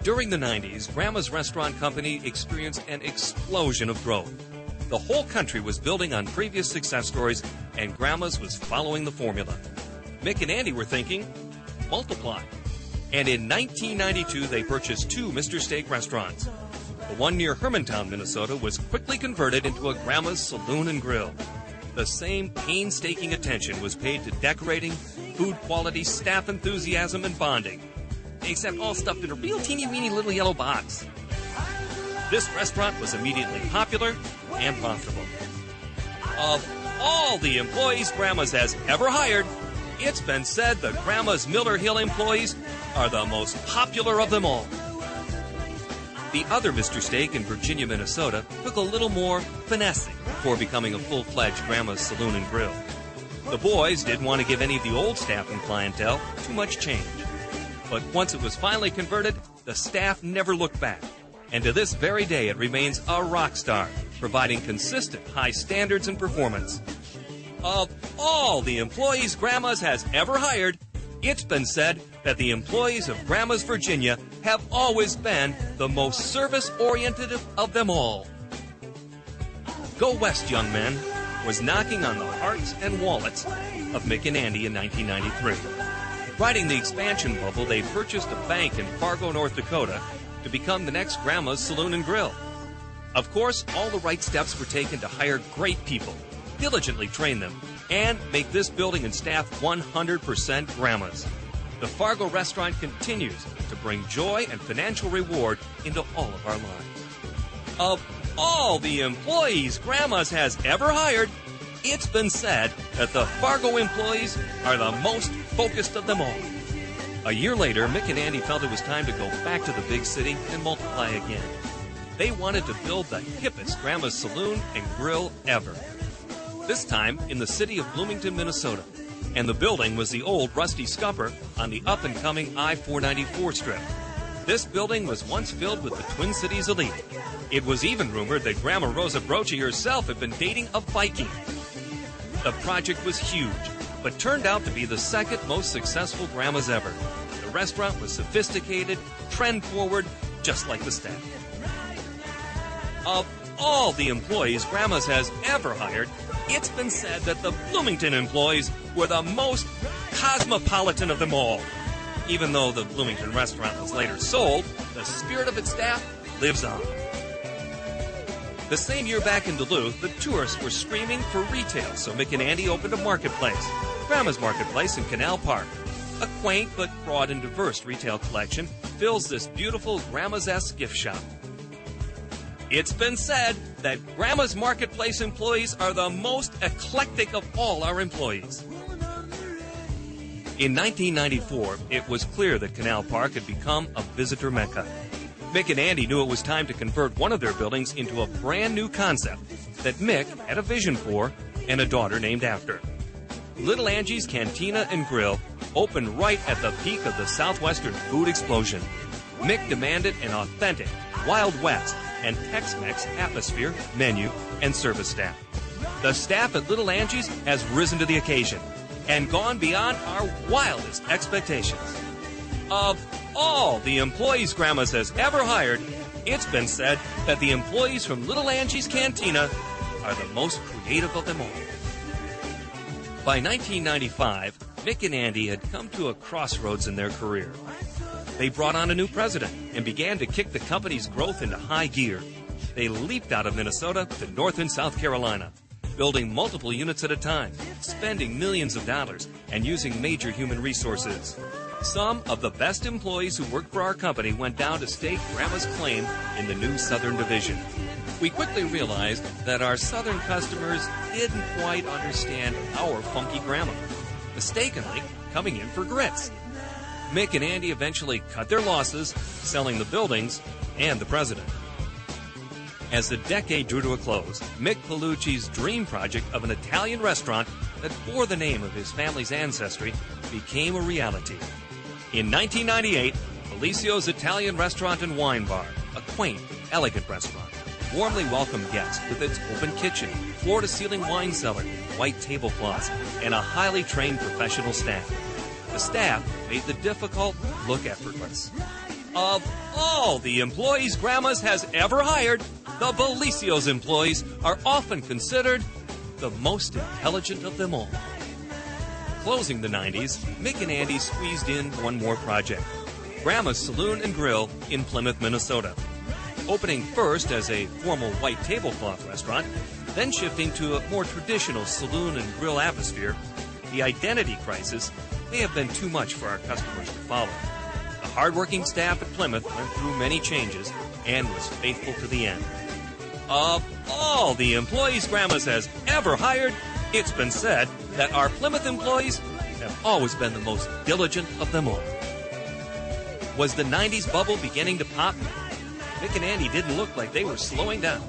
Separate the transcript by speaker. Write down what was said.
Speaker 1: During the 90s, Grandma's Restaurant Company experienced an explosion of growth. The whole country was building on previous success stories, and Grandma's was following the formula. Mick and Andy were thinking, multiply. And in 1992, they purchased two Mr. Steak restaurants. The one near Hermantown, Minnesota, was quickly converted into a Grandma's Saloon and Grill. The same painstaking attention was paid to decorating, food quality, staff enthusiasm, and bonding. Except all stuffed in a real teeny-weeny little yellow box. This restaurant was immediately popular and profitable. Of all the employees Grandma's has ever hired, it's been said the Grandma's Miller Hill employees are the most popular of them all. The other Mr. Steak in Virginia, Minnesota took a little more finessing before becoming a full-fledged Grandma's Saloon and Grill. The boys didn't want to give any of the old staff and clientele too much change. But once it was finally converted, the staff never looked back. And to this very day, it remains a rock star, providing consistent high standards and performance. Of all the employees Grandma's has ever hired, it's been said that the employees of Grandma's Virginia have always been the most service-oriented of them all. Go West, Young Men was knocking on the hearts and wallets of Mick and Andy in 1993. Riding the expansion bubble, they purchased a bank in Fargo, North Dakota, to become the next Grandma's Saloon and Grill. Of course, all the right steps were taken to hire great people, diligently train them, and make this building and staff 100% Grandma's. The Fargo restaurant continues to bring joy and financial reward into all of our lives. Of all the employees Grandma's has ever hired, it's been said that the Fargo employees are the most focused of them all. A year later, Mick and Andy felt it was time to go back to the big city and multiply again. They wanted to build the hippest Grandma's Saloon and Grill ever. This time in the city of Bloomington, Minnesota. And the building was the old Rusty Scupper on the up-and-coming I-494 strip. This building was once filled with the Twin Cities elite. It was even rumored that Grandma Rosa Brochi herself had been dating a Viking. The project was huge, but turned out to be the second most successful Grandma's ever. The restaurant was sophisticated, trend-forward, just like the staff. Of all the employees Grandma's has ever hired, it's been said that the Bloomington employees were the most cosmopolitan of them all. Even though the Bloomington restaurant was later sold, the spirit of its staff lives on. The same year back in Duluth, the tourists were screaming for retail, so Mick and Andy opened a marketplace, Grandma's Marketplace in Canal Park. A quaint but broad and diverse retail collection fills this beautiful Grandma's-esque gift shop. It's been said that Grandma's Marketplace employees are the most eclectic of all our employees. In 1994, it was clear that Canal Park had become a visitor mecca. Mick and Andy knew it was time to convert one of their buildings into a brand new concept that Mick had a vision for and a daughter named after. Little Angie's Cantina and Grill opened right at the peak of the Southwestern food explosion. Mick demanded an authentic, Wild West, and Tex-Mex atmosphere, menu, and service staff. The staff at Little Angie's has risen to the occasion and gone beyond our wildest expectations. Of all the employees Grandma's has ever hired, it's been said that the employees from Little Angie's Cantina are the most creative of them all. By 1995, Mick and Andy had come to a crossroads in their career. They brought on a new president and began to kick the company's growth into high gear. They leaped out of Minnesota to North and South Carolina, building multiple units at a time, spending millions of dollars, and using major human resources. Some of the best employees who worked for our company went down to stake Grandma's claim in the new Southern Division. We quickly realized that our Southern customers didn't quite understand our funky Grandma, mistakenly coming in for grits. Mick and Andy eventually cut their losses, selling the buildings and the president. As the decade drew to a close, Mick Palucci's dream project of an Italian restaurant that bore the name of his family's ancestry became a reality. In 1998, Felicio's Italian Restaurant and Wine Bar, a quaint, elegant restaurant, warmly welcomed guests with its open kitchen, floor-to-ceiling wine cellar, white tablecloths, and a highly trained professional staff. The staff made the difficult look effortless. Of all the employees Grandma's has ever hired, the Felicio's employees are often considered the most intelligent of them all. Closing the 90s, Mick and Andy squeezed in one more project, Grandma's Saloon and Grill in Plymouth, Minnesota. Opening first as a formal white tablecloth restaurant, then shifting to a more traditional saloon and grill atmosphere, the identity crisis may have been too much for our customers to follow. The hardworking staff at Plymouth went through many changes and was faithful to the end. Of all the employees Grandma's has ever hired, it's been said that our Plymouth employees have always been the most diligent of them all. Was the 90s bubble beginning to pop? Mick and Andy didn't look like they were slowing down.